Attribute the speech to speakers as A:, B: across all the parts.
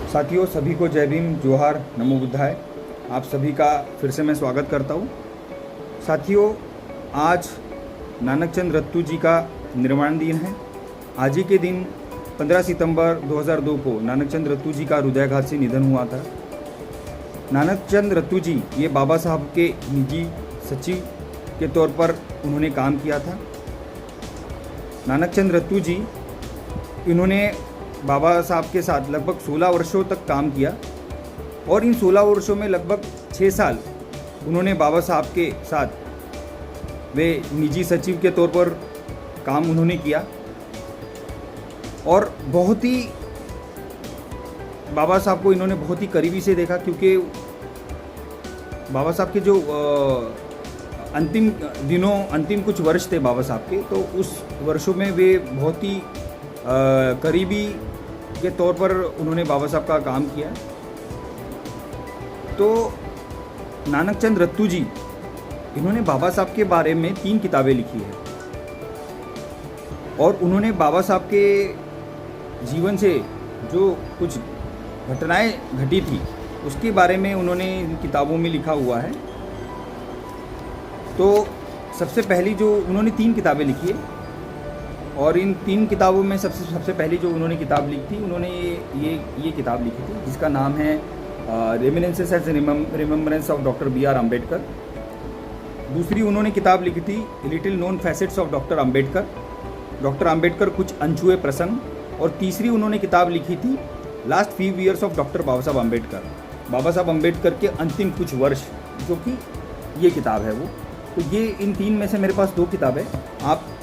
A: साथियों, सभी को जय भीम, जोहार, नमो बुद्धाय। आप सभी का फिर से मैं स्वागत करता हूँ। साथियों, आज नानक चंद रत्तू जी का निर्वाण दिन है। आज ही के दिन 15 सितंबर 2002 को नानक चंद रत्तू जी का हृदयाघात से निधन हुआ था। नानक चंद रत्तू जी ये बाबा साहब के निजी सचिव के तौर पर उन्होंने काम किया था। नानक चंद रत्तू जी इन्होंने बाबा साहब के साथ लगभग 16 वर्षों तक काम किया और इन 16 वर्षों में लगभग 6 साल उन्होंने बाबा साहब के साथ वे निजी सचिव के तौर पर काम उन्होंने किया और बहुत ही बाबा साहब को इन्होंने बहुत ही करीबी से देखा, क्योंकि बाबा साहब के जो अंतिम दिनों, अंतिम कुछ वर्ष थे बाबा साहब के, तो उस वर्षों में वे बहुत ही करीबी के तौर पर उन्होंने बाबा साहब का काम किया। तो नानक चंद रत्तू जी इन्होंने बाबा साहब के बारे में 3 किताबें लिखी है और उन्होंने बाबा साहब के जीवन से जो कुछ घटनाएं घटी थी उसके बारे में उन्होंने इन किताबों में लिखा हुआ है। तो सबसे पहली जो उन्होंने 3 किताबें लिखी है और इन 3 किताबों में सबसे पहली जो उन्होंने किताब लिखी थी, उन्होंने ये किताब लिखी थी जिसका नाम है reminiscences as remembrance of doctor B R Ambedkar. दूसरी उन्होंने किताब लिखी थी little known facets of doctor Ambedkar कुछ अनछुए प्रसंग। और तीसरी उन्होंने किताब लिखी थी last few years of doctor Baba Saheb Ambedkar के अंतिम कुछ वर्ष, जो कि ये किताब है वो। तो ये इन 3 में से मेरे पास 2 किताबें।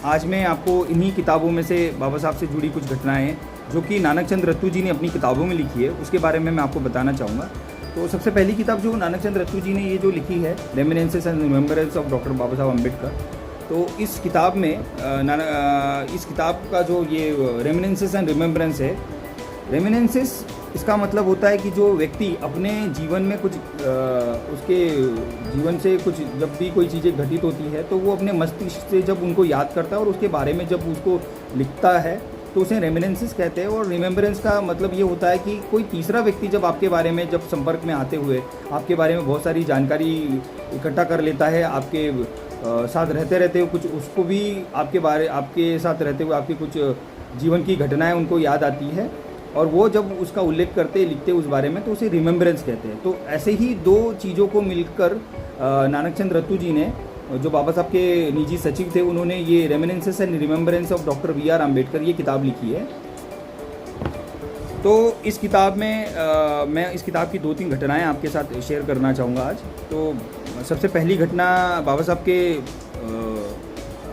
A: आज मैं आपको इन्हीं किताबों में से बाबा साहब से जुड़ी कुछ घटनाएं हैं जो कि नानक चंद रत्तू जी ने अपनी किताबों में लिखी है, उसके बारे में मैं आपको बताना चाहूँगा। तो सबसे पहली किताब जो नानक चंद रत्तू जी ने ये जो लिखी है, रेमिनेंसेस and remembrance of doctor Baba Saheb Ambedkar, तो इस किताब में इस किताब का जो ये रेमिनेंसेस एंड रिमेम्बरेंस है, रेमिनेंसेस इसका मतलब होता है कि जो व्यक्ति अपने जीवन में कुछ उसके जीवन से कुछ जब भी कोई चीज़ें घटित होती है तो वो अपने मस्तिष्क से जब उनको याद करता है और उसके बारे में जब उसको लिखता है तो उसे रेमिनेंसेस कहते हैं। और रिमेम्बरेंस का मतलब ये होता है कि कोई तीसरा व्यक्ति जब आपके बारे में जब संपर्क में आते हुए आपके बारे में बहुत सारी जानकारी इकट्ठा कर लेता है, आपके साथ रहते हुए कुछ उसको भी आपके साथ रहते हुए आपकी कुछ जीवन की घटनाएं उनको याद आती है और वो जब उसका उल्लेख करते लिखते उस बारे में तो उसे रिमेम्बरेंस कहते हैं। तो ऐसे ही 2 चीज़ों को मिलकर नानक चंद रत्तू जी ने, जो बाबा साहब के निजी सचिव थे, उन्होंने ये reminiscences and remembrance of doctor B R Ambedkar ये किताब लिखी है। तो इस किताब में मैं इस किताब की 2-3 घटनाएं आपके साथ शेयर करना चाहूँगा आज। तो सबसे पहली घटना बाबा साहब के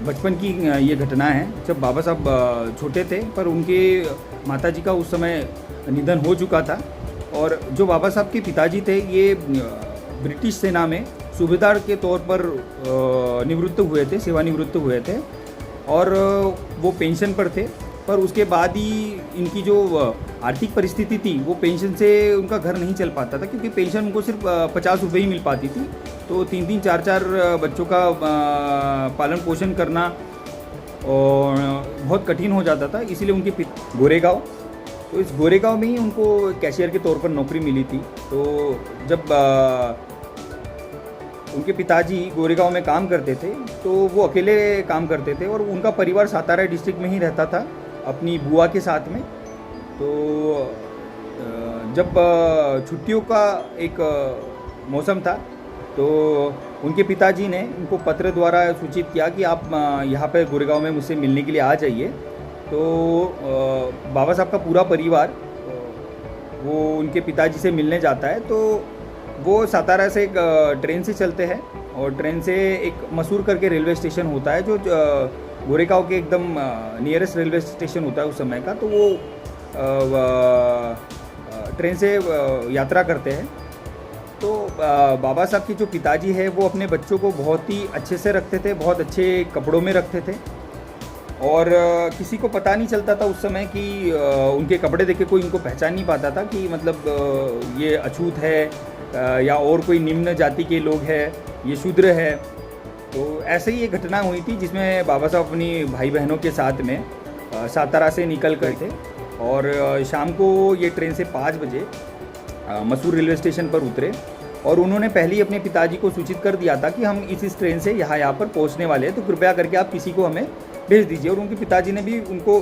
A: बचपन की ये घटना है। जब बाबा साहब छोटे थे पर उनके माताजी का उस समय निधन हो चुका था और जो बाबा साहब के पिताजी थे ये ब्रिटिश सेना में सूबेदार के तौर पर सेवानिवृत्त हुए थे और वो पेंशन पर थे। पर उसके बाद ही इनकी जो आर्थिक परिस्थिति थी वो पेंशन से उनका घर नहीं चल पाता था, क्योंकि पेंशन उनको सिर्फ 50 रुपये ही मिल पाती थी। तो 3-3, 4-4 बच्चों का पालन पोषण करना और बहुत कठिन हो जाता था। इसीलिए उनके गोरेगांव, तो इस गोरेगांव में ही उनको कैशियर के तौर पर नौकरी मिली थी। तो जब उनके पिताजी गोरेगांव में काम करते थे तो वो अकेले काम करते थे और उनका परिवार सातारा डिस्ट्रिक्ट में ही रहता था अपनी बुआ के साथ में। तो जब छुट्टियों का एक मौसम था तो उनके पिताजी ने उनको पत्र द्वारा सूचित किया कि आप यहाँ पे गोरेगांव में मुझसे मिलने के लिए आ जाइए। तो बाबा साहब का पूरा परिवार वो उनके पिताजी से मिलने जाता है। तो वो सातारा से एक ट्रेन से चलते हैं और ट्रेन से एक मसूर करके रेलवे स्टेशन होता है जो गोरेगांव के एकदम नियरेस्ट रेलवे स्टेशन होता है उस समय का। तो वो ट्रेन से यात्रा करते हैं। तो बाबा साहब के जो पिताजी है वो अपने बच्चों को बहुत ही अच्छे से रखते थे, बहुत अच्छे कपड़ों में रखते थे और किसी को पता नहीं चलता था उस समय कि उनके कपड़े देख के कोई इनको पहचान नहीं पाता था कि मतलब ये अछूत है या और कोई निम्न जाति के लोग हैं, ये शूद्र है। तो ऐसे ही एक घटना हुई थी जिसमें बाबा साहब अपनी भाई बहनों के साथ में सातारा से निकल गए थे और शाम को ये ट्रेन से 5 बजे मसूर रेलवे स्टेशन पर उतरे और उन्होंने पहले ही अपने पिताजी को सूचित कर दिया था कि हम इस ट्रेन से यहाँ पर पहुँचने वाले हैं, तो कृपया करके आप किसी को हमें भेज दीजिए। और उनके पिताजी ने भी उनको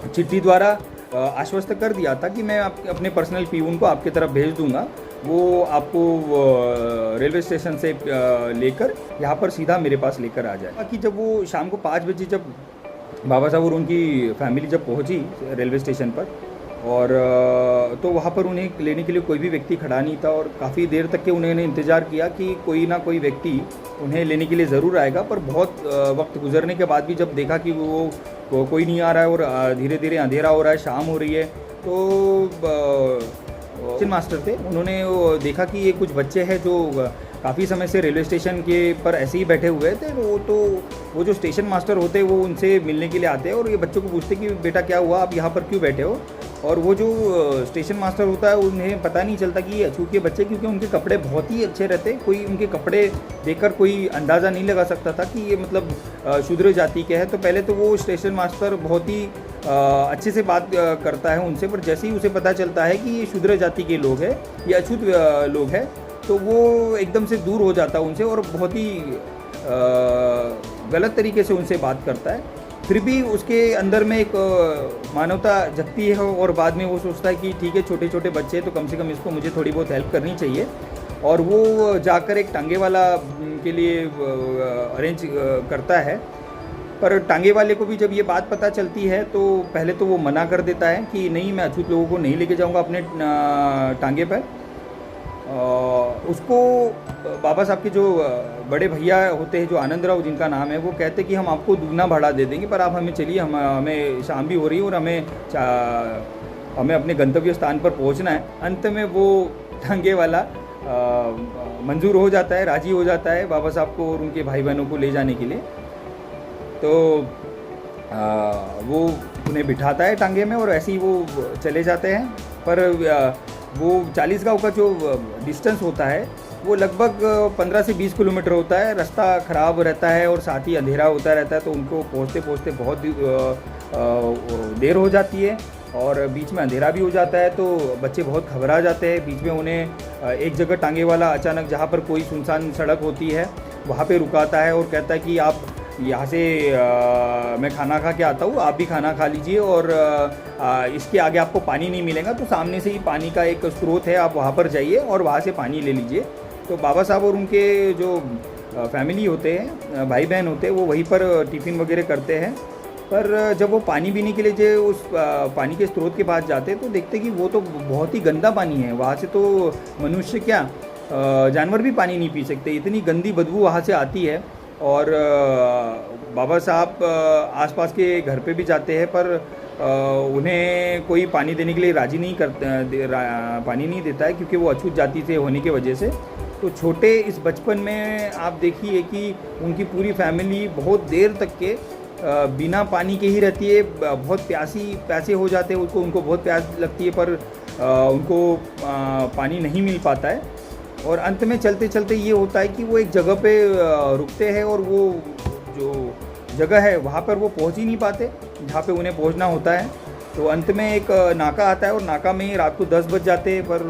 A: चिट्ठी द्वारा आश्वस्त कर दिया था कि मैं अपने पर्सनल पीऊन को आपके तरफ भेज दूंगा, वो आपको रेलवे स्टेशन से लेकर यहाँ पर सीधा मेरे पास लेकर आ जाए। कि जब वो शाम को 5 बजे जब बाबा साहब और उनकी फैमिली जब पहुँची रेलवे स्टेशन पर, और तो वहाँ पर उन्हें लेने के लिए कोई भी व्यक्ति खड़ा नहीं था और काफ़ी देर तक के उन्होंने इंतज़ार किया कि कोई ना कोई व्यक्ति उन्हें लेने के लिए ज़रूर आएगा। पर बहुत वक्त गुजरने के बाद भी जब देखा कि वो कोई नहीं आ रहा है और धीरे धीरे अंधेरा हो रहा है, शाम हो रही है, तो स्टेशन मास्टर थे, उन्होंने देखा कि ये कुछ बच्चे हैं जो काफ़ी समय से रेलवे स्टेशन के पर ऐसे ही बैठे हुए थे। वो जो स्टेशन मास्टर होते हैं वो उनसे मिलने के लिए आते हैं और ये बच्चों को पूछते कि बेटा क्या हुआ, आप यहाँ पर क्यों बैठे हो। और वो जो स्टेशन मास्टर होता है उन्हें पता नहीं चलता कि ये अछूत के बच्चे, क्योंकि उनके कपड़े बहुत ही अच्छे रहते, कोई उनके कपड़े देखकर कोई अंदाज़ा नहीं लगा सकता था कि ये मतलब शूद्र जाति के हैं। तो पहले तो वो स्टेशन मास्टर बहुत ही अच्छे से बात करता है उनसे, पर जैसे ही उसे पता चलता है कि ये शूद्र जाति के लोग हैं, ये अछूत लोग हैं, तो वो एकदम से दूर हो जाता है उनसे और बहुत ही गलत तरीके से उनसे बात करता है। फिर भी उसके अंदर में एक मानवता जगती है और बाद में वो सोचता है कि ठीक है, छोटे छोटे बच्चे हैं तो कम से कम इसको मुझे थोड़ी बहुत हेल्प करनी चाहिए। और वो जाकर एक टांगे वाला के लिए अरेंज करता है। पर टांगे वाले को भी जब ये बात पता चलती है तो पहले तो वो मना कर देता है कि नहीं, मैं अछूत लोगों को नहीं लेके जाऊँगा अपने टांगे पर। उसको बाबा साहब के जो बड़े भैया होते हैं, जो आनंद राव जिनका नाम है, वो कहते कि हम आपको दुगना भाड़ा दे देंगे, पर आप हमें चलिए, हमें शाम भी हो रही है और हमें अपने गंतव्य स्थान पर पहुंचना है। अंत में वो टांगे वाला मंजूर हो जाता है, राजी हो जाता है बाबा साहब को और उनके भाई बहनों को ले जाने के लिए। तो वो उन्हें बिठाता है टांगे में और ऐसे ही वो चले जाते हैं। पर वो 40 गाँव का जो डिस्टेंस होता है वो लगभग 15 से 20 किलोमीटर होता है। रास्ता ख़राब रहता है और साथ ही अंधेरा होता रहता है, तो उनको पहुँचते पहुँचते बहुत देर हो जाती है और बीच में अंधेरा भी हो जाता है। तो बच्चे बहुत घबरा जाते हैं। बीच में उन्हें एक जगह टांगे वाला अचानक, जहाँ पर कोई सुनसान सड़क होती है, वहाँ पे रुकाता है और कहता है कि आप यहाँ से मैं खाना खा के आता हूँ, आप भी खाना खा लीजिए और इसके आगे आपको पानी नहीं मिलेगा, तो सामने से ही पानी का एक स्रोत है, आप वहाँ पर जाइए और वहाँ से पानी ले लीजिए। तो बाबा साहब और उनके जो फैमिली होते हैं, भाई बहन होते हैं, वो वहीं पर टिफ़िन वगैरह करते हैं। पर जब वो पानी पीने के लिए जो उस पानी के स्रोत के पास जाते हैं तो देखते कि वो तो बहुत ही गंदा पानी है, वहाँ से तो मनुष्य क्या जानवर भी पानी नहीं पी सकते, इतनी गंदी बदबू वहाँ से आती है। और बाबा साहब आसपास के घर पे भी जाते हैं, पर उन्हें कोई पानी देने के लिए राजी नहीं पानी नहीं देता है, क्योंकि वो अछूत जाति से होने की वजह से। तो छोटे इस बचपन में आप देखिए कि उनकी पूरी फैमिली बहुत देर तक के बिना पानी के ही रहती है, बहुत प्यासे हो जाते हैं, उनको बहुत प्यास लगती है, पर उनको पानी नहीं मिल पाता है। और अंत में चलते चलते ये होता है कि वो एक जगह पे रुकते हैं और वो जो जगह है वहाँ पर वो पहुँच ही नहीं पाते जहाँ पे उन्हें पहुँचना होता है। तो अंत में एक नाका आता है और नाका में रात को 10 बज जाते हैं, पर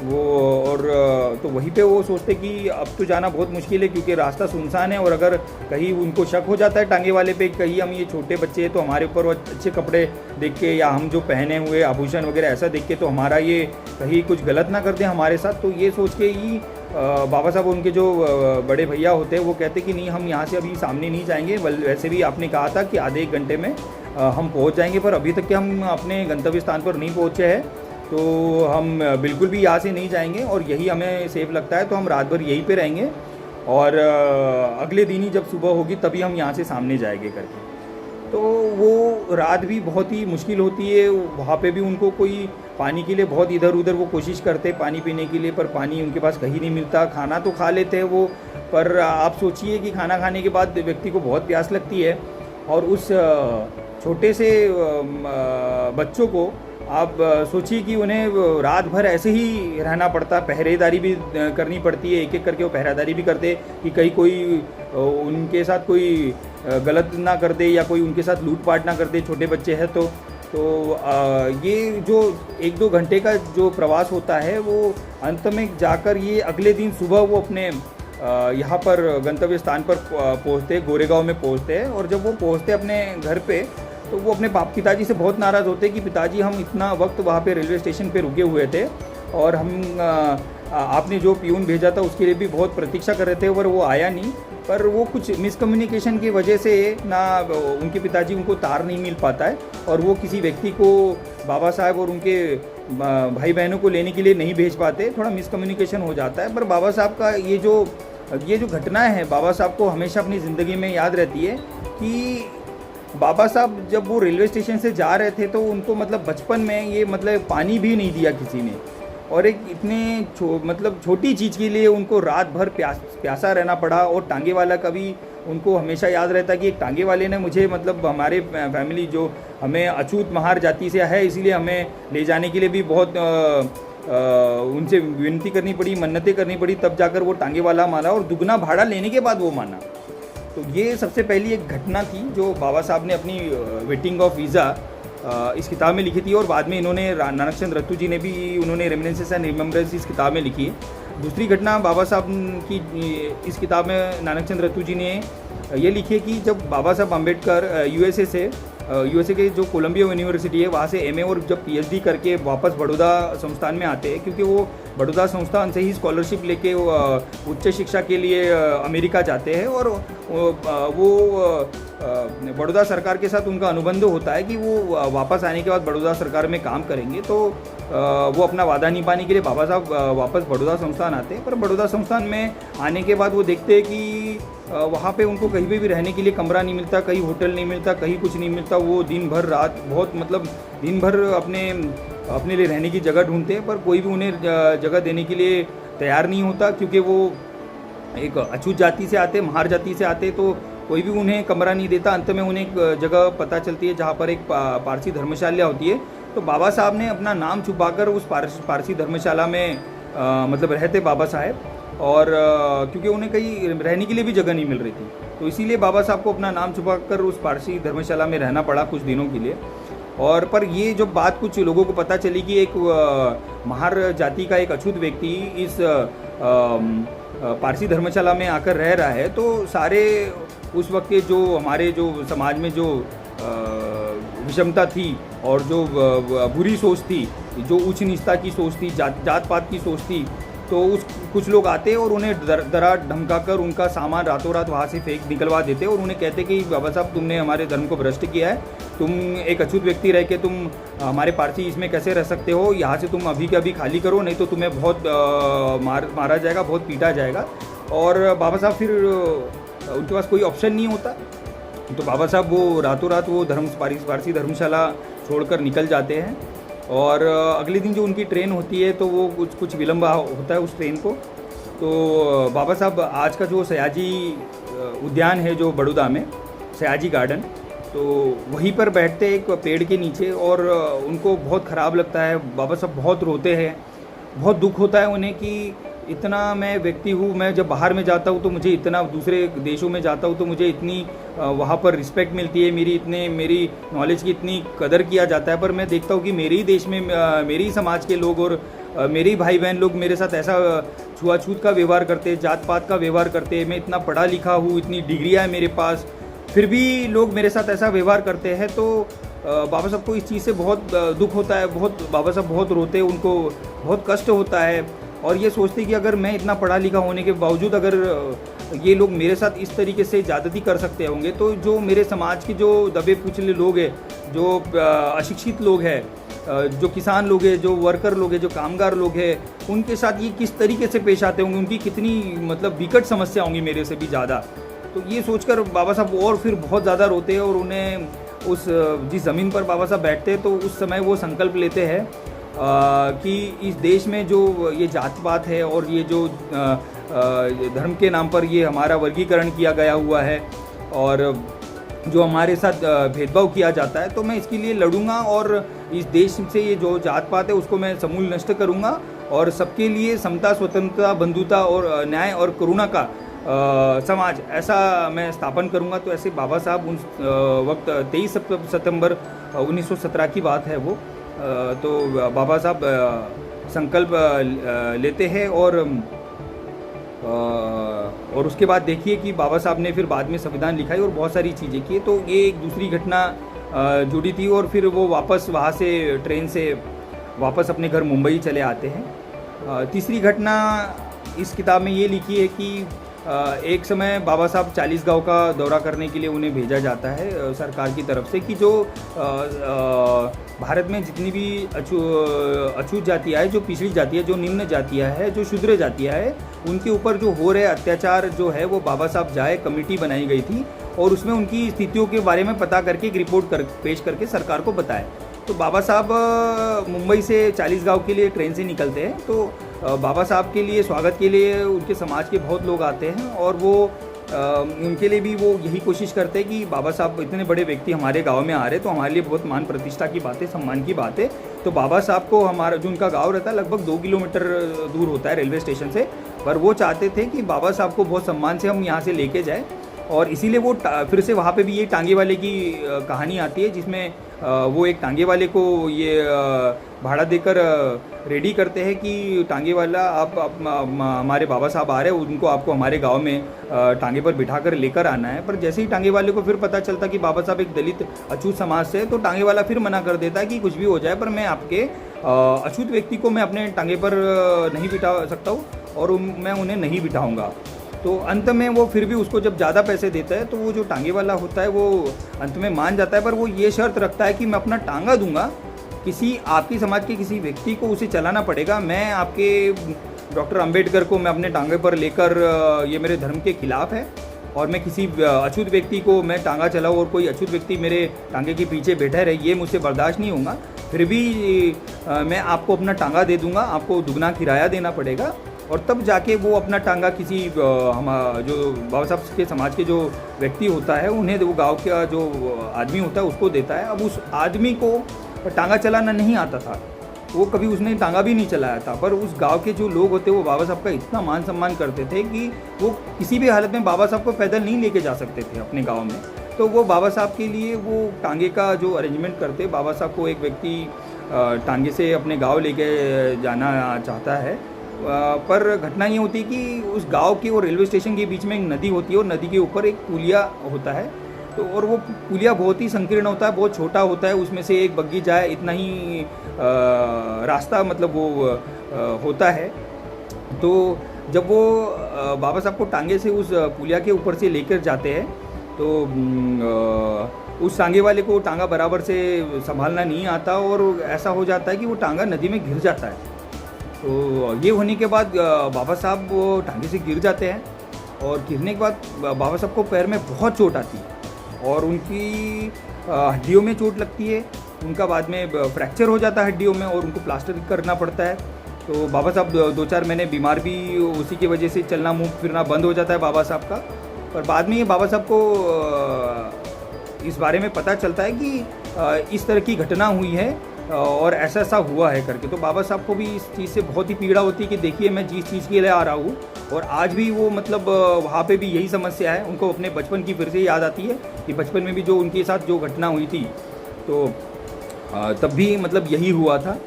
A: वो और तो वहीं पे वो सोचते कि अब तो जाना बहुत मुश्किल है, क्योंकि रास्ता सुनसान है और अगर कहीं उनको शक हो जाता है टांगे वाले पे, कहीं हम ये छोटे बच्चे हैं तो हमारे ऊपर वो अच्छे कपड़े देख के या हम जो पहने हुए आभूषण वगैरह ऐसा देख के तो हमारा ये कहीं कुछ गलत ना कर दें हमारे साथ। तो ये सोच के ही बाबा साहब उनके जो बड़े भैया होते हैं वो कहते कि नहीं, हम यहाँ से अभी सामने नहीं जाएंगे, वैसे भी आपने कहा था कि आधे 1 घंटे में हम पहुँच जाएंगे, पर अभी तक के हम अपने गंतव्य स्थान पर नहीं पहुँचे हैं, तो हम बिल्कुल भी यहाँ से नहीं जाएंगे और यही हमें सेफ लगता है, तो हम रात भर यहीं पे रहेंगे और अगले दिन ही जब सुबह होगी तभी हम यहाँ से सामने जाएंगे करके। तो वो रात भी बहुत ही मुश्किल होती है, वहाँ पे भी उनको कोई पानी के लिए बहुत इधर उधर वो कोशिश करते पानी पीने के लिए, पर पानी उनके पास कहीं नहीं मिलता। खाना तो खा लेते हैं वो, पर आप सोचिए कि खाना खाने के बाद व्यक्ति को बहुत प्यास लगती है और उस छोटे से बच्चों को आप सोचिए कि उन्हें रात भर ऐसे ही रहना पड़ता, पहरेदारी भी करनी पड़ती है, एक एक करके वो पहरेदारी भी करते कि कहीं कोई उनके साथ कोई गलत ना कर दे या कोई उनके साथ लूटपाट ना कर दे, छोटे बच्चे हैं तो। तो ये जो 1-2 घंटे का जो प्रवास होता है वो अंत में जाकर ये अगले दिन सुबह वो अपने यहाँ पर गंतव्य स्थान पर पहुँचते, गोरेगांव में पहुँचते हैं। और जब वो पहुँचते अपने घर पे तो वो अपने पिताजी से बहुत नाराज़ होते हैं कि पिताजी हम इतना वक्त वहाँ पे रेलवे स्टेशन पे रुके हुए थे और हम आपने जो पियून भेजा था उसके लिए भी बहुत प्रतीक्षा कर रहे थे पर वो आया नहीं। पर वो कुछ मिसकम्युनिकेशन की वजह से ना उनके पिताजी उनको तार नहीं मिल पाता है और वो किसी व्यक्ति को बाबा साहब और उनके भाई बहनों को लेने के लिए नहीं भेज पाते, थोड़ा मिसकम्युनिकेशन हो जाता है। पर बाबा साहब का ये जो घटनाएं हैं बाबा साहब को हमेशा अपनी ज़िंदगी में याद रहती है कि बाबा साहब जब वो रेलवे स्टेशन से जा रहे थे तो उनको मतलब बचपन में ये मतलब पानी भी नहीं दिया किसी ने, और एक इतने मतलब छोटी चीज़ के लिए उनको रात भर प्यासा रहना पड़ा। और टांगे वाला का भी उनको हमेशा याद रहता कि एक टांगे वाले ने मुझे मतलब हमारे फैमिली जो हमें अछूत महार जाति से है इसीलिए हमें ले जाने के लिए भी बहुत उनसे विनती करनी पड़ी, मन्नतें करनी पड़ी, तब जाकर वो टांगे वाला माना और दुगना भाड़ा लेने के बाद वो माना। तो ये सबसे पहली एक घटना थी जो बाबा साहब ने अपनी वेटिंग ऑफ वीज़ा इस किताब में लिखी थी। और बाद में इन्होंने नानक चंद रत्तू जी ने भी उन्होंने रेमिनेंसेस एंड रिमेम्बरेंस इस किताब में लिखी है। दूसरी घटना बाबा साहब की इस किताब में नानक चंद रत्तू जी ने ये लिखी है कि जब बाबा साहब अम्बेडकर यूएसए के जो कोलंबिया यूनिवर्सिटी है वहाँ से एमए और जब पीएचडी करके वापस बड़ौदा संस्थान में आते हैं, क्योंकि वो बड़ौदा संस्थान से ही स्कॉलरशिप लेके उच्च शिक्षा के लिए अमेरिका जाते हैं। और वो बड़ौदा सरकार के साथ उनका अनुबंध होता है कि वो वापस आने के बाद बड़ौदा सरकार में काम करेंगे। तो वो अपना वादा निभाने के लिए बाबा साहब वापस बड़ौदा संस्थान आते हैं। पर बड़ौदा संस्थान में आने के बाद वो देखते हैं कि वहाँ पे उनको कहीं पे भी रहने के लिए कमरा नहीं मिलता, कहीं होटल नहीं मिलता, कहीं कुछ नहीं मिलता। वो दिन भर रात बहुत मतलब दिन भर अपने लिए रहने की जगह ढूंढते हैं, पर कोई भी उन्हें जगह देने के लिए तैयार नहीं होता, क्योंकि वो एक अछूत जाति से आते, महार जाति से आते, तो कोई भी उन्हें कमरा नहीं देता। अंत में उन्हें एक जगह पता चलती है जहाँ पर एक पारसी धर्मशाला होती है। तो बाबा साहब ने अपना नाम छुपाकर उस पारसी धर्मशाला में मतलब रहते बाबा साहब, और क्योंकि उन्हें कहीं रहने के लिए भी जगह नहीं मिल रही थी, तो इसीलिए बाबा साहब को अपना नाम छुपाकर उस पारसी धर्मशाला में रहना पड़ा कुछ दिनों के लिए। और पर ये जो बात कुछ लोगों को पता चली कि एक महार जाति का एक अछूत व्यक्ति इस पारसी धर्मशाला में आकर रह रहा है, तो सारे उस वक्त के जो हमारे जो समाज में जो विषमता थी और जो बुरी सोच थी, जो उच्च नीचता की सोच थी, जात पात की सोच थी, तो कुछ लोग आते और उन्हें डरा धमका कर उनका सामान रातों रात वहाँ से निकलवा देते और उन्हें कहते कि बाबा साहब तुमने हमारे धर्म को भ्रष्ट किया है, तुम एक अछूत व्यक्ति रह के तुम हमारे पारसी इसमें कैसे रह सकते हो, यहाँ से तुम अभी के अभी खाली करो, नहीं तो तुम्हें बहुत मारा जाएगा, बहुत पीटा जाएगा। और बाबा साहब फिर उनके पास कोई ऑप्शन नहीं होता, तो बाबा साहब वो रातों रात वो पारसी धर्मशाला छोड़कर निकल जाते हैं। और अगले दिन जो उनकी ट्रेन होती है तो वो कुछ विलम्ब होता है उस ट्रेन को। तो बाबा साहब आज का जो सयाजी उद्यान है जो बड़ौदा में, सयाजी गार्डन, तो वहीं पर बैठते एक पेड़ के नीचे और उनको बहुत ख़राब लगता है। बाबा साहब बहुत रोते हैं, बहुत दुख होता है उन्हें कि इतना मैं व्यक्ति हूँ, मैं जब बाहर में जाता हूँ तो मुझे इतना, दूसरे देशों में जाता हूँ तो मुझे इतनी वहाँ पर रिस्पेक्ट मिलती है, मेरी नॉलेज की इतनी कदर किया जाता है, पर मैं देखता हूँ कि मेरे ही देश में मेरे ही समाज के लोग और मेरे ही भाई बहन लोग मेरे साथ ऐसा छुआछूत का व्यवहार करते, जात पात का व्यवहार करते। मैं इतना पढ़ा लिखा हूँ, इतनी डिग्रियाँ हैं मेरे पास, फिर भी लोग मेरे साथ ऐसा व्यवहार करते हैं। तो बाबा साहब को इस चीज़ से बहुत दुख होता है, बाबा साहब बहुत रोते, उनको बहुत कष्ट होता है और ये सोचते कि अगर मैं इतना पढ़ा लिखा होने के बावजूद अगर ये लोग मेरे साथ इस तरीके से ज़्यादती कर सकते होंगे, तो जो मेरे समाज के जो दबे कुचले लोग हैं, जो अशिक्षित लोग हैं, जो किसान लोग हैं, जो वर्कर लोग हैं, जो कामगार लोग हैं, उनके साथ ये किस तरीके से पेश आते होंगे, उनकी कितनी मतलब विकट समस्या होंगी मेरे से भी ज़्यादा। तो ये सोचकर बाबा साहब और फिर बहुत ज़्यादा रोते हैं और उन्हें जिस ज़मीन पर बाबा साहब बैठते हैं तो उस समय वो संकल्प लेते हैं कि इस देश में जो ये जात पात है और ये जो धर्म के नाम पर ये हमारा वर्गीकरण किया गया हुआ है और जो हमारे साथ भेदभाव किया जाता है, तो मैं इसके लिए लड़ूंगा और इस देश से ये जो जात पात है उसको मैं समूल नष्ट करूंगा और सबके लिए समता, स्वतंत्रता, बंधुता और न्याय और करुणा का समाज ऐसा मैं स्थापन करूंगा। तो ऐसे बाबा साहब उन वक्त 23 सितंबर 1917 की बात है वो। तो बाबा साहब संकल्प लेते हैं और उसके बाद देखिए कि बाबा साहब ने फिर बाद में संविधान लिखाई और बहुत सारी चीज़ें की। तो ये एक दूसरी घटना जुड़ी थी और फिर वो वापस वहाँ से ट्रेन से वापस अपने घर मुंबई चले आते हैं। तीसरी घटना इस किताब में ये लिखी है कि एक समय बाबा साहब 40 गांव का दौरा करने के लिए उन्हें भेजा जाता है सरकार की तरफ से कि जो भारत में जितनी भी अछूत जातियाँ है, जो पिछड़ी जातियाँ, जो निम्न जातियाँ है, जो शूद्र जातियाँ है, उनके ऊपर जो हो रहे अत्याचार जो है वो बाबा साहब जाए, कमेटी बनाई गई थी और उसमें उनकी स्थितियों के बारे में पता करके एक रिपोर्ट पेश करके सरकार को बताए। तो बाबा साहब मुंबई से 40 गांव के लिए ट्रेन से निकलते हैं। तो बाबा साहब के लिए स्वागत के लिए उनके समाज के बहुत लोग आते हैं और वो उनके लिए भी वो यही कोशिश करते हैं कि बाबा साहब इतने बड़े व्यक्ति हमारे गांव में आ रहे तो हमारे लिए बहुत मान प्रतिष्ठा की बात है, सम्मान की बात है। तो बाबा साहब को हमारा जो उनका गांव रहता है लगभग 2 किलोमीटर दूर होता है रेलवे स्टेशन से, पर वो चाहते थे कि बाबा साहब को बहुत सम्मान से हम यहाँ से लेके जाए और इसीलिए वो फिर से वहाँ पे भी ये टांगे वाले की कहानी आती है जिसमें वो एक टांगे वाले को ये भाड़ा देकर रेडी करते हैं कि टांगे वाला आप हमारे बाबा साहब आ रहे हैं, उनको आपको हमारे गांव में टांगे पर बिठाकर लेकर आना है। पर जैसे ही टांगे वाले को फिर पता चलता कि बाबा साहब एक दलित अछूत समाज से, तो टांगे वाला फिर मना कर देता है कि कुछ भी हो जाए पर मैं आपके अछूत व्यक्ति को मैं अपने टांगे पर नहीं बिठा सकता हूँ और मैं उन्हें नहीं बिठाऊँगा। तो अंत में वो फिर भी उसको जब ज़्यादा पैसे देता है तो वो जो टांगे वाला होता है वो अंत में मान जाता है, पर वो ये शर्त रखता है कि मैं अपना टांगा दूंगा, किसी आपकी समाज के किसी व्यक्ति को उसे चलाना पड़ेगा। मैं आपके डॉक्टर अंबेडकर को मैं अपने टांगे पर लेकर ये मेरे धर्म के खिलाफ है और मैं किसी अछूत व्यक्ति को मैं टांगा चलाऊँ और कोई अछूत व्यक्ति मेरे टांगे के पीछे बैठा रहे, ये मुझसे बर्दाश्त नहीं होगा। फिर भी मैं आपको अपना टांगा दे दूँगा, आपको दुगना किराया देना पड़ेगा और तब जाके वो अपना टांगा किसी जो बाबा साहब के समाज के जो व्यक्ति होता है उन्हें वो गांव का जो आदमी होता है उसको देता है। अब उस आदमी को टांगा चलाना नहीं आता था, वो कभी उसने टांगा भी नहीं चलाया था, पर उस गांव के जो लोग होते वो बाबा साहब का इतना मान सम्मान करते थे कि वो किसी भी हालत में बाबा साहब को पैदल नहीं लेके जा सकते थे अपने गाँव में। तो वो बाबा साहब के लिए वो टांगे का जो अरेंजमेंट करते, बाबा साहब को एक व्यक्ति टांगे से अपने गाँव लेके जाना चाहता है, पर घटना ये होती है कि उस गांव के और रेलवे स्टेशन के बीच में एक नदी होती है और नदी के ऊपर एक पुलिया होता है। तो और वो पुलिया बहुत ही संकीर्ण होता है, बहुत छोटा होता है, उसमें से एक बग्गी जाए इतना ही रास्ता मतलब वो होता है। तो जब वो बाबा साहब को टांगे से उस पुलिया के ऊपर से लेकर जाते हैं तो उस टांगे वाले को टांगा बराबर से संभालना नहीं आता और ऐसा हो जाता है कि वो टांगा नदी में गिर जाता है। तो ये होने के बाद बाबा साहब वो टांगे से गिर जाते हैं और गिरने के बाद बाबा साहब को पैर में बहुत चोट आती है और उनकी हड्डियों में चोट लगती है, उनका बाद में फ्रैक्चर हो जाता है हड्डियों में और उनको प्लास्टर करना पड़ता है। तो बाबा साहब 2-4 महीने बीमार भी उसी की वजह से चलना मुँह फिरना बंद हो जाता है बाबा साहब का। पर बाद में ये बाबा साहब को इस बारे में पता चलता है कि इस तरह की घटना हुई है और ऐसा ऐसा हुआ है करके। तो बाबा साहब को भी इस चीज़ से बहुत ही पीड़ा होती है कि देखिए मैं जिस चीज़ के लिए आ रहा हूँ और आज भी वो मतलब वहाँ पे भी यही समस्या है। उनको अपने बचपन की फिर से याद आती है कि बचपन में भी जो उनके साथ जो घटना हुई थी तो तब भी मतलब यही हुआ था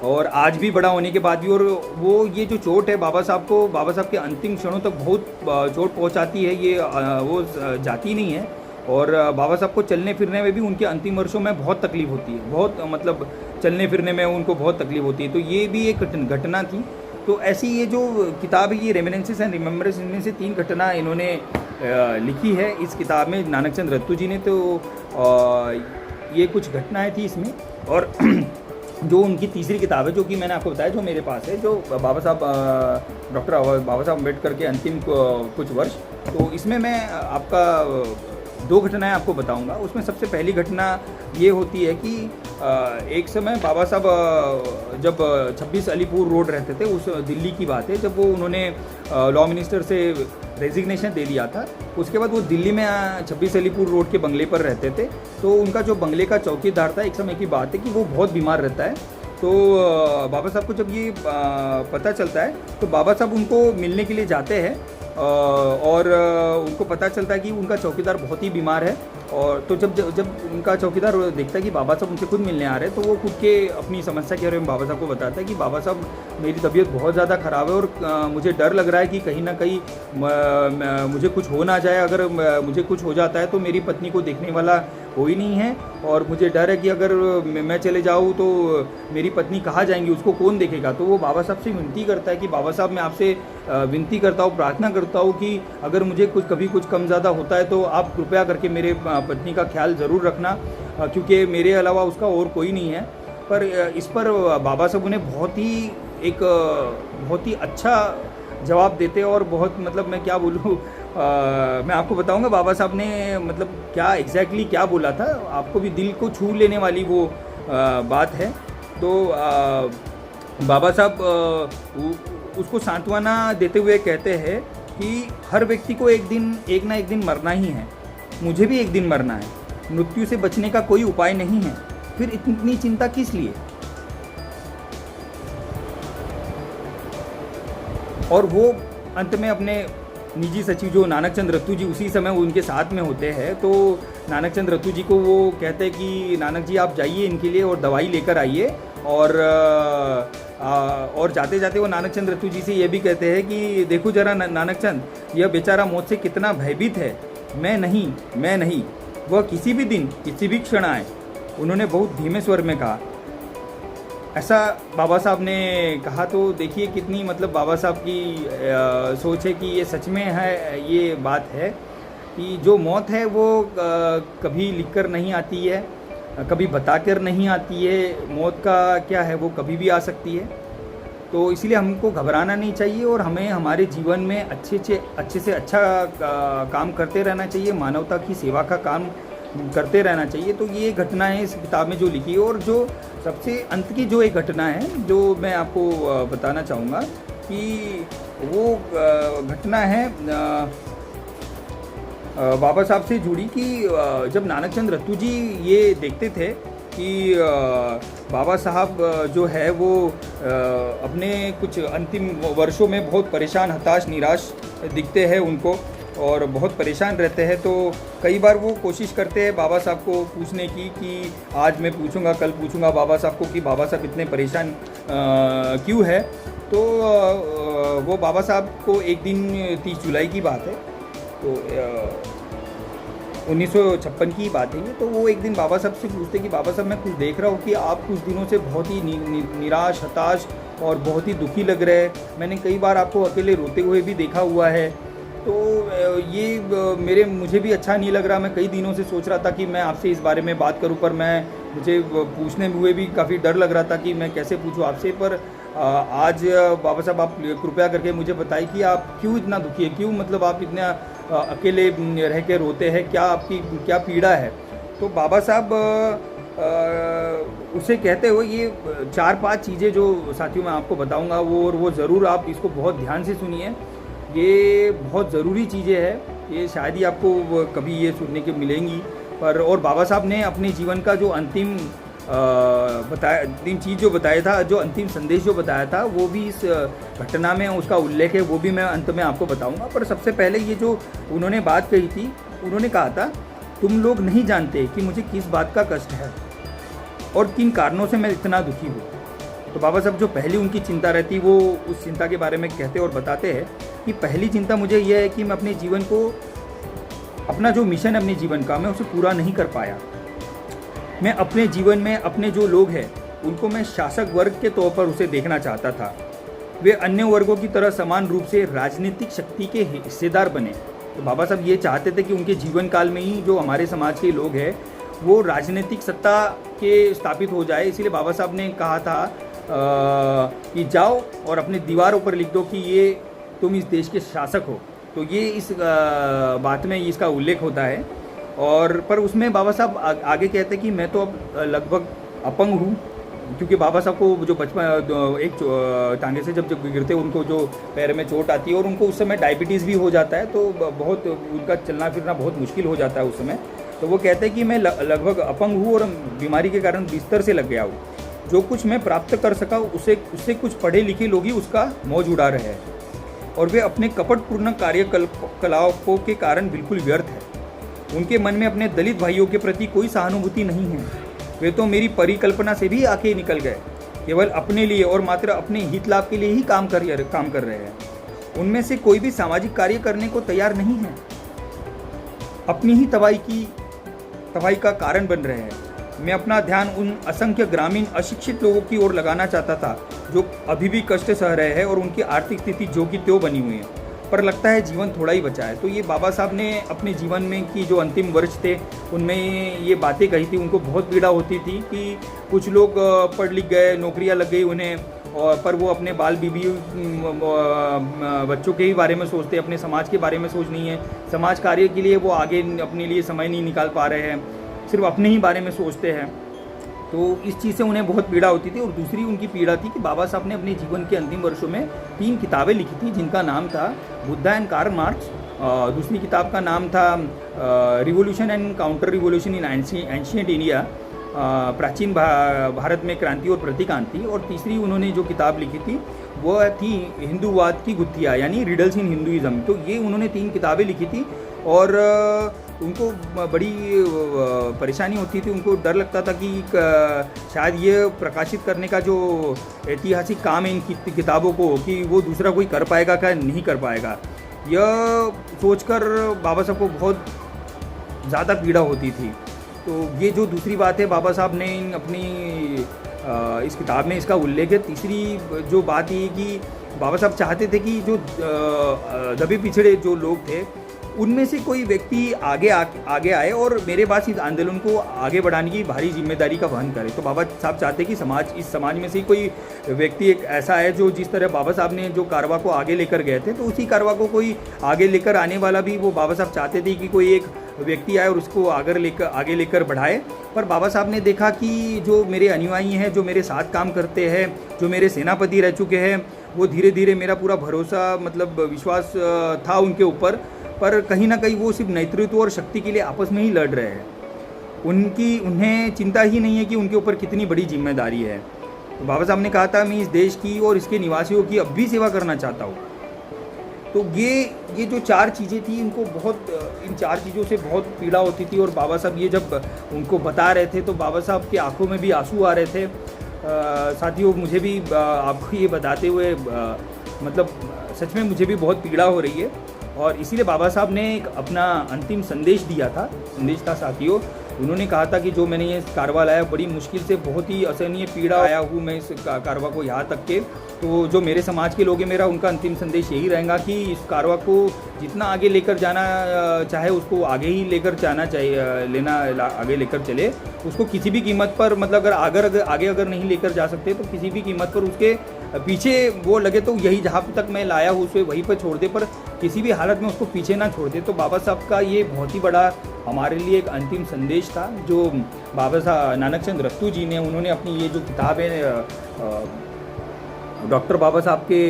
A: और आज भी बड़ा होने के बाद भी। और वो ये जो चोट है बाबा साहब को, बाबा साहब के अंतिम क्षणों तक बहुत चोट पहुँचाती है, ये वो जाती नहीं है और बाबा साहब को चलने फिरने में भी उनके अंतिम वर्षों में बहुत तकलीफ होती है, बहुत मतलब चलने फिरने में उनको बहुत तकलीफ होती है। तो ये भी एक घटना थी। तो ऐसी ये जो किताब है ये रेमिनेंसेस एंड रिमेम्बरेंस, इनमें से 3 घटना इन्होंने लिखी है इस किताब में नानक चंद रत्तू जी ने। तो ये कुछ घटनाएं थी इसमें। और जो उनकी तीसरी किताब है जो कि मैंने आपको बताया जो मेरे पास है, जो बाबा साहब डॉक्टर बाबा साहब अम्बेडकर के अंतिम कुछ वर्ष, तो इसमें मैं आपका 2 घटनाएं आपको बताऊंगा। उसमें सबसे पहली घटना ये होती है कि एक समय बाबा साहब जब 26 अलीपुर रोड रहते थे, उस दिल्ली की बात है, जब वो उन्होंने लॉ मिनिस्टर से रेजिग्नेशन दे दिया था। उसके बाद वो दिल्ली में 26 अलीपुर रोड के बंगले पर रहते थे। तो उनका जो बंगले का चौकीदार था, एक समय की बात है कि वो बहुत बीमार रहता है तो बाबा साहब को जब ये पता चलता है तो बाबा साहब उनको मिलने के लिए जाते हैं और उनको पता चलता है कि उनका चौकीदार बहुत ही बीमार है। और तो जब जब जब उनका चौकीदार देखता है कि बाबा साहब उनसे खुद मिलने आ रहे हैं तो वो खुद के अपनी समस्या के बारे में बाबा साहब को बताता है कि बाबा साहब मेरी तबीयत बहुत ज़्यादा ख़राब है और मुझे डर लग रहा है कि कहीं ना कहीं मुझे कुछ हो ना जाए। अगर मुझे कुछ हो जाता है तो मेरी पत्नी को देखने वाला कोई नहीं है और मुझे डर है कि अगर मैं चले जाऊँ तो मेरी पत्नी कहाँ जाएंगी, उसको कौन देखेगा। तो वो बाबा साहब से विनती करता है कि बाबा साहब मैं आपसे विनती करता हूँ, प्रार्थना करता हूँ कि अगर मुझे कभी कुछ कम ज़्यादा होता है तो आप कृपया करके मेरे पत्नी का ख्याल ज़रूर रखना, क्योंकि मेरे अलावा उसका और कोई नहीं है। पर इस पर बाबा साहब उन्हें बहुत ही अच्छा जवाब देते और बहुत मतलब मैं क्या बोलूँ, मैं आपको बताऊंगा बाबा साहब ने मतलब क्या एग्जैक्टली क्या बोला था, आपको भी दिल को छू लेने वाली वो बात है। तो बाबा साहब उसको सांत्वना देते हुए कहते हैं कि हर व्यक्ति को एक ना एक दिन मरना ही है, मुझे भी एक दिन मरना है, मृत्यु से बचने का कोई उपाय नहीं है, फिर इतनी चिंता किस लिए। और वो अंत में अपने निजी सचिव जो नानक चंद रत्तू जी उसी समय उनके साथ में होते हैं, तो नानक चंद रत्तू जी को वो कहते हैं कि नानक जी आप जाइए इनके लिए और दवाई लेकर आइए। और जाते जाते वो नानक चंद रत्तू जी से ये भी कहते हैं कि देखो जरा नानक चंद, यह बेचारा मौत से कितना भयभीत है, मैं नहीं, वह किसी भी दिन किसी भी क्षण आए। उन्होंने बहुत धीमे स्वर में कहा, ऐसा बाबा साहब ने कहा। तो देखिए कितनी मतलब बाबा साहब की सोच है कि ये सच में है, ये बात है कि जो मौत है वो कभी लिखकर नहीं आती है, कभी बताकर नहीं आती है। मौत का क्या है, वो कभी भी आ सकती है। तो इसलिए हमको घबराना नहीं चाहिए और हमें हमारे जीवन में अच्छे से अच्छा काम करते रहना चाहिए, मानवता की सेवा का काम करते रहना चाहिए। तो ये घटना है इस किताब में जो लिखी है। और जो सबसे अंत की जो एक घटना है जो मैं आपको बताना चाहूँगा कि वो घटना है बाबा साहब से जुड़ी कि जब नानक चंद रत्तू जी ये देखते थे कि बाबा साहब जो है वो अपने कुछ अंतिम वर्षों में बहुत परेशान, हताश, निराश दिखते हैं उनको और बहुत परेशान रहते हैं। तो कई बार वो कोशिश करते हैं बाबा साहब को पूछने की कि आज मैं पूछूंगा, कल पूछूंगा बाबा साहब को कि बाबा साहब इतने परेशान क्यों है। तो वो बाबा साहब को एक दिन 30 जुलाई की बात है, तो 1956 की बात है ये। तो वो एक दिन बाबा साहब से पूछते कि बाबा साहब मैं कुछ देख रहा हूँ कि आप कुछ दिनों से बहुत ही निराश, हताश और बहुत ही दुखी लग रहे हैं। मैंने कई बार आपको अकेले रोते हुए भी देखा हुआ है। तो ये मुझे भी अच्छा नहीं लग रहा। मैं कई दिनों से सोच रहा था कि मैं आपसे इस बारे में बात करूं, पर मुझे पूछने हुए भी काफ़ी डर लग रहा था कि मैं कैसे पूछूं आपसे। पर आज बाबा साहब आप कृपया करके मुझे बताइए कि आप क्यों इतना दुखी है, क्यों मतलब आप इतना अकेले रह के रोते हैं, क्या आपकी क्या पीड़ा है। तो बाबा साहब उसे कहते हुए ये 4-5 चीज़ें जो साथियों मैं आपको बताऊँगा वो ज़रूर आप इसको बहुत ध्यान से सुनिए। ये बहुत ज़रूरी चीज़ें हैं, ये शायद ही आपको कभी ये सुनने के मिलेंगी। पर और बाबा साहब ने अपने जीवन का जो अंतिम चीज़ जो बताया था, जो अंतिम संदेश जो बताया था, वो भी इस घटना में उसका उल्लेख है, वो भी मैं अंत में आपको बताऊंगा। पर सबसे पहले ये जो उन्होंने बात कही थी, उन्होंने कहा था तुम लोग नहीं जानते कि मुझे किस बात का कष्ट है और किन कारणों से मैं इतना दुखी हूँ। तो बाबा साहब जो पहली उनकी चिंता रहती वो उस चिंता के बारे में कहते और बताते हैं कि पहली चिंता मुझे यह है कि मैं अपने जीवन को, अपना जो मिशन है अपने जीवन का, मैं उसे पूरा नहीं कर पाया। मैं अपने जीवन में अपने जो लोग हैं उनको मैं शासक वर्ग के तौर पर उसे देखना चाहता था। वे अन्य वर्गों की तरह समान रूप से राजनीतिक शक्ति के हिस्सेदार बने। तो बाबा साहब ये चाहते थे कि उनके जीवन काल में ही जो हमारे समाज के लोग हैं वो राजनीतिक सत्ता के स्थापित हो जाए। इसीलिए बाबा साहब ने कहा था कि जाओ और अपने दीवारों पर लिख दो कि ये तुम इस देश के शासक हो। तो ये इस बात में इसका उल्लेख होता है। और पर उसमें बाबा साहब आगे कहते हैं कि मैं तो अब लगभग अपंग हूँ, क्योंकि बाबा साहब को जो बचपन एक टांगे से जब गिरते उनको जो पैर में चोट आती है और उनको उस समय डायबिटीज़ भी हो जाता है, तो बहुत उनका चलना फिरना बहुत मुश्किल हो जाता है उस समय। तो वो कहते हैं कि मैं लगभग अपंग हूँ और बीमारी के कारण बिस्तर से लग गया हूँ। जो कुछ मैं प्राप्त कर सका उससे कुछ पढ़े लिखे लोग ही उसका मौज उड़ा रहे हैं, और वे अपने कपटपूर्ण कार्यकलापों के कारण बिल्कुल व्यर्थ है। उनके मन में अपने दलित भाइयों के प्रति कोई सहानुभूति नहीं है। वे तो मेरी परिकल्पना से भी आगे निकल गए, केवल अपने लिए और मात्र अपने हित लाभ के लिए ही काम कर रहे हैं। उनमें से कोई भी सामाजिक कार्य करने को तैयार नहीं है, अपनी ही तबाही का कारण बन रहे हैं। मैं अपना ध्यान उन असंख्य ग्रामीण अशिक्षित लोगों की ओर लगाना चाहता था जो अभी भी कष्ट सह रहे हैं और उनकी आर्थिक स्थिति जो की त्यों बनी हुई है, पर लगता है जीवन थोड़ा ही बचा है। तो ये बाबा साहब ने अपने जीवन में की जो अंतिम वर्ष थे उनमें ये बातें कही थी। उनको बहुत पीड़ा होती थी कि कुछ लोग पढ़ लिख गए, नौकरियां लग गई उन्हें, और पर वो अपने बाल बीबी बच्चों के ही बारे में सोचते, अपने समाज के बारे में सोच नहीं है। समाज कार्य के लिए वो आगे अपने लिए समय नहीं निकाल पा रहे हैं, सिर्फ अपने ही बारे में सोचते हैं। तो इस चीज़ से उन्हें बहुत पीड़ा होती थी। और दूसरी उनकी पीड़ा थी कि बाबा साहब ने अपने जीवन के अंतिम वर्षों में 3 किताबें लिखी थी, जिनका नाम था बुद्धा एंड कार्ल मार्क्स। दूसरी किताब का नाम था revolution and counter revolution in ancient India, प्राचीन भारत में क्रांति और प्रतिक्रांति। और तीसरी उन्होंने जो किताब लिखी थी वह थी हिंदूवाद की गुत्थियाँ, यानी रिडल्स इन हिंदुइज्म। तो ये उन्होंने 3 किताबें लिखी थी और उनको बड़ी परेशानी होती थी। उनको डर लगता था कि शायद ये प्रकाशित करने का जो ऐतिहासिक काम है इन किताबों को, कि वो दूसरा कोई कर पाएगा क्या नहीं कर पाएगा। यह सोचकर बाबा साहब को बहुत ज़्यादा पीड़ा होती थी। तो ये जो दूसरी बात है, बाबा साहब ने अपनी इस किताब में इसका उल्लेख है। तीसरी जो बात ये कि बाबा साहब चाहते थे कि जो दबे पिछड़े जो लोग थे उनमें से कोई व्यक्ति आगे आगे आए और मेरे पास इस आंदोलन को आगे बढ़ाने की भारी जिम्मेदारी का वहन करे। तो बाबा साहब चाहते कि इस समाज में से कोई व्यक्ति एक ऐसा है जो जिस तरह बाबा साहब ने जो कारवा को आगे लेकर गए थे, तो उसी कारवा को कोई आगे लेकर आने वाला भी वो बाबा साहब चाहते थे कि कोई एक व्यक्ति आए और उसको आगे लेकर बढ़ाए। पर बाबा साहब ने देखा कि जो मेरे अनुयायी हैं, जो मेरे साथ काम करते हैं, जो मेरे सेनापति रह चुके हैं, वो धीरे धीरे मेरा पूरा भरोसा मतलब विश्वास था उनके ऊपर, पर कहीं ना कहीं वो सिर्फ नेतृत्व और शक्ति के लिए आपस में ही लड़ रहे हैं। उन्हें चिंता ही नहीं है कि उनके ऊपर कितनी बड़ी जिम्मेदारी है। तो बाबा साहब ने कहा था, मैं इस देश की और इसके निवासियों की अब भी सेवा करना चाहता हूँ। तो ये जो 4 चीज़ें थी, इनको इन 4 चीज़ों से बहुत पीड़ा होती थी। और बाबा साहब ये जब उनको बता रहे थे तो बाबा साहब की आंखों में भी आंसू आ रहे थे। साथियों, मुझे भी आपको ये बताते हुए मतलब सच में मुझे भी बहुत पीड़ा हो रही है। और इसीलिए बाबा साहब ने एक अपना अंतिम संदेश था साथियों। उन्होंने कहा था कि जो मैंने ये कारवा लाया, बड़ी मुश्किल से, बहुत ही असहनीय पीड़ा आया हूँ मैं इस कारवा को यहाँ तक के। तो जो मेरे समाज के लोग हैं, मेरा उनका अंतिम संदेश यही रहेगा कि इस कारवा को जितना आगे लेकर जाना चाहे उसको आगे ही लेकर जाना चाहिए, आगे लेकर चले। उसको किसी भी कीमत पर, मतलब अगर नहीं लेकर जा सकते तो किसी भी कीमत पर उसके पीछे वो लगे तो यही जहाँ तक मैं लाया हूँ उसे वहीं पर छोड़ दे, पर किसी भी हालत में उसको पीछे ना छोड़ दे। तो बाबा साहब का ये बहुत ही बड़ा हमारे लिए एक अंतिम संदेश था जो बाबा साहब नानक चंद रत्तू जी ने, उन्होंने अपनी ये जो किताब है डॉक्टर बाबा साहब के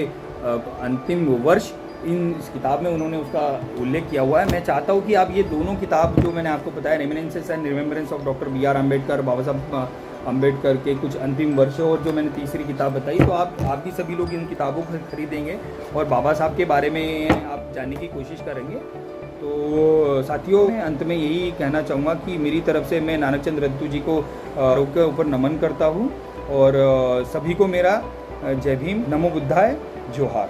A: अंतिम वर्ष, इस किताब में उन्होंने उसका उल्लेख किया हुआ है। मैं चाहता हूँ कि आप ये दोनों किताब जो मैंने आपको बताया, reminiscences and remembrance of doctor B R Ambedkar, Baba Saheb Ambedkar के कुछ अंतिम वर्ष, और जो मैंने तीसरी किताब बताई, तो आप भी सभी लोग इन किताबों को खरीदेंगे और बाबा साहब के बारे में आप जानने की कोशिश करेंगे। तो साथियों, मैं अंत में यही कहना चाहूँगा कि मेरी तरफ से मैं नानक चंद रत्तू जी को के ऊपर नमन करता हूँ और सभी को मेरा जय भीम, नमो बुद्धाय, जोहार।